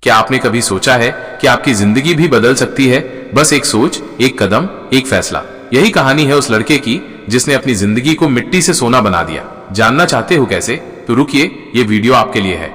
क्या आपने कभी सोचा है कि आपकी जिंदगी भी बदल सकती है, बस एक सोच, एक कदम, एक फैसला। यही कहानी है उस लड़के की जिसने अपनी जिंदगी को मिट्टी से सोना बना दिया। जानना चाहते हो कैसे? तो रुकिए, ये वीडियो आपके लिए है।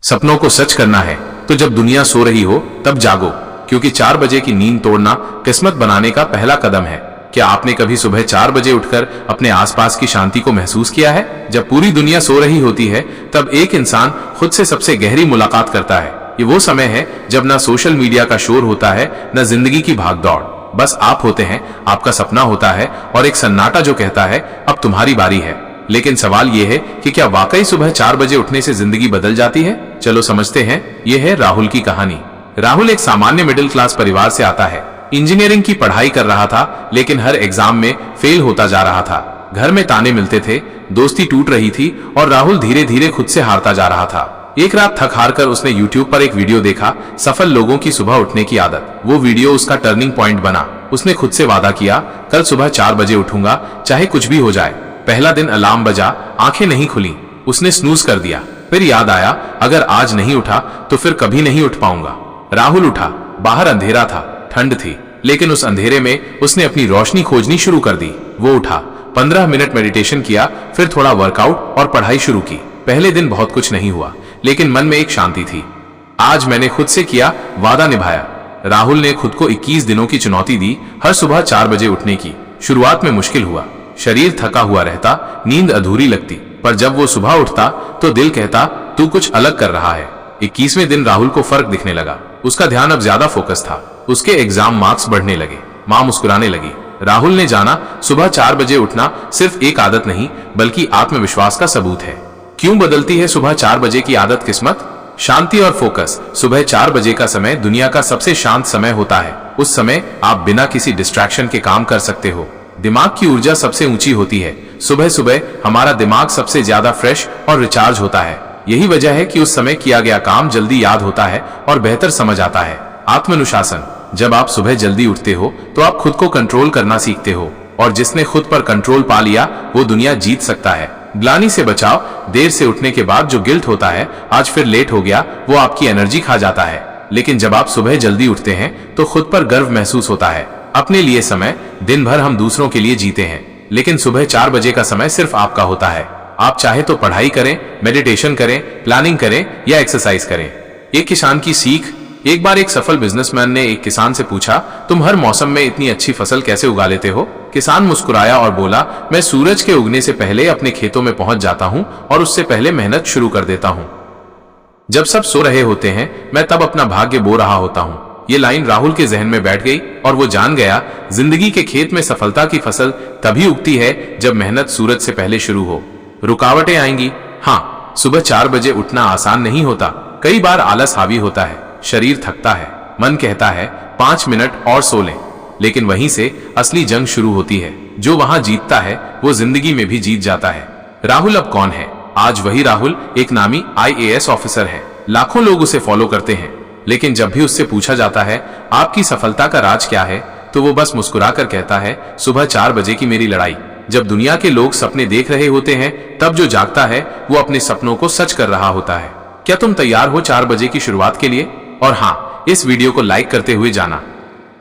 सपनों को सच करना है तो जब दुनिया सो रही हो तब जागो, क्योंकि 4 बजे की नींद तोड़ना किस्मत बनाने का पहला कदम है। क्या आपने कभी सुबह 4 बजे उठकर अपने आसपास की शांति को महसूस किया है? जब पूरी दुनिया सो रही होती है तब एक इंसान खुद से सबसे गहरी मुलाकात करता है। ये वो समय है जब ना सोशल मीडिया का शोर होता है, न जिंदगी की भागदौड़। बस आप होते हैं, आपका सपना होता है और एक सन्नाटा जो कहता है अब तुम्हारी बारी है। लेकिन सवाल यह है कि क्या वाकई सुबह 4 बजे उठने से जिंदगी बदल जाती है? चलो समझते हैं। यह है राहुल की कहानी। राहुल एक सामान्य मिडिल क्लास परिवार से आता है। इंजीनियरिंग की पढ़ाई कर रहा था, लेकिन हर एग्जाम में फेल होता जा रहा था। घर में ताने मिलते थे, दोस्ती टूट रही थी और राहुल धीरे धीरे खुद से हारता जा रहा था। एक रात थक हार कर उसने YouTube पर एक वीडियो देखा, सफल लोगों की सुबह उठने की आदत। वो वीडियो उसका टर्निंग पॉइंट बना। उसने खुद से वादा किया, कल सुबह 4 बजे उठूंगा, चाहे कुछ भी हो जाए। पहला दिन अलार्म बजा, आंखें नहीं खुली। उसने स्नूज कर दिया। फिर याद आया, अगर आज नहीं उठा तो फिर कभी नहीं उठ पाऊंगा। राहुल उठा। बाहर अंधेरा था, ठंड थी, लेकिन उस अंधेरे में उसने अपनी रोशनी खोजनी शुरू कर दी। वो उठा, 15 मिनट मेडिटेशन किया, फिर थोड़ा वर्कआउट और पढ़ाई शुरू की। पहले दिन बहुत कुछ नहीं हुआ, लेकिन मन में एक शांति थी। आज मैंने खुद से किया, वादा निभाया। राहुल ने खुद को 21 दिनों की चुनौती दी, हर सुबह 4 बजे उठने की। शुरुआत में मुश्किल हुआ, शरीर थका हुआ रहता, नींद अधूरी लगती, पर जब वो सुबह उठता तो दिल कहता तू कुछ अलग कर रहा है। 21वें दिन राहुल को फर्क दिखने लगा। उसका ध्यान अब ज्यादा फोकस था। उसके एग्जाम मार्क्स बढ़ने लगे। मां मुस्कुराने लगी। राहुल ने जाना, सुबह 4 बजे उठना सिर्फ एक आदत नहीं, बल्कि आत्मविश्वास का सबूत है। क्यों बदलती है सुबह 4 बजे की आदत किस्मत? शांति और फोकस। सुबह 4 बजे का समय दुनिया का सबसे शांत समय होता है। उस समय आप बिना किसी डिस्ट्रैक्शन के काम कर सकते हो। दिमाग की ऊर्जा सबसे ऊंची होती है। सुबह सुबह हमारा दिमाग सबसे ज्यादा फ्रेश और रिचार्ज होता है। यही वजह है कि उस समय किया गया काम जल्दी याद होता है और बेहतर समझ आता है। आत्मानुशासन। जब आप सुबह जल्दी उठते हो तो आप खुद को कंट्रोल करना सीखते हो, और जिसने खुद पर कंट्रोल पा लिया वो दुनिया जीत सकता है। ग्लानि से बचाव। देर से उठने के बाद जो गिल्ट होता है, आज फिर लेट हो गया, वो आपकी एनर्जी खा जाता है। लेकिन जब आप सुबह जल्दी उठते हैं तो खुद पर गर्व महसूस होता है। अपने लिए समय। दिन भर हम दूसरों के लिए जीते हैं, लेकिन सुबह 4 बजे का समय सिर्फ आपका होता है। आप चाहे तो पढ़ाई करें, मेडिटेशन करें, प्लानिंग करें या एक्सरसाइज करें। एक किसान की सीख। एक बार एक सफल बिजनेसमैन ने एक किसान से पूछा, तुम हर मौसम में इतनी अच्छी फसल कैसे उगा लेते हो? किसान मुस्कुराया और बोला, मैं सूरज के उगने से पहले अपने खेतों में पहुंच जाता हूं और उससे पहले मेहनत शुरू कर देता हूं। जब सब सो रहे होते हैं, मैं तब अपना भाग्य बो रहा होता हूं। ये लाइन राहुल के जहन में बैठ गई और वो जान गया, जिंदगी के खेत में सफलता की फसल तभी उगती है जब मेहनत सूरज से पहले शुरू हो। रुकावटें आएंगी, हाँ। सुबह 4 बजे उठना आसान नहीं होता। कई बार आलस हावी होता है, शरीर थकता है, मन कहता है 5 मिनट और सो लें। लेकिन वहीं से असली जंग शुरू होती है। जो वहां जीतता है वो जिंदगी में भी जीत जाता है। राहुल अब कौन है? आज वही राहुल एक नामी IAS ऑफिसर है। लाखों लोग उसे फॉलो करते हैं, लेकिन जब भी उससे पूछा जाता है आपकी सफलता का राज क्या है, तो वो बस मुस्कुराकर कहता है, सुबह 4 बजे की मेरी लड़ाई। जब दुनिया के लोग सपने देख रहे होते हैं, तब जो जागता है वो अपने सपनों को सच कर रहा होता है। क्या तुम तैयार हो 4 बजे की शुरुआत के लिए? और हाँ, इस वीडियो को लाइक करते हुए जाना।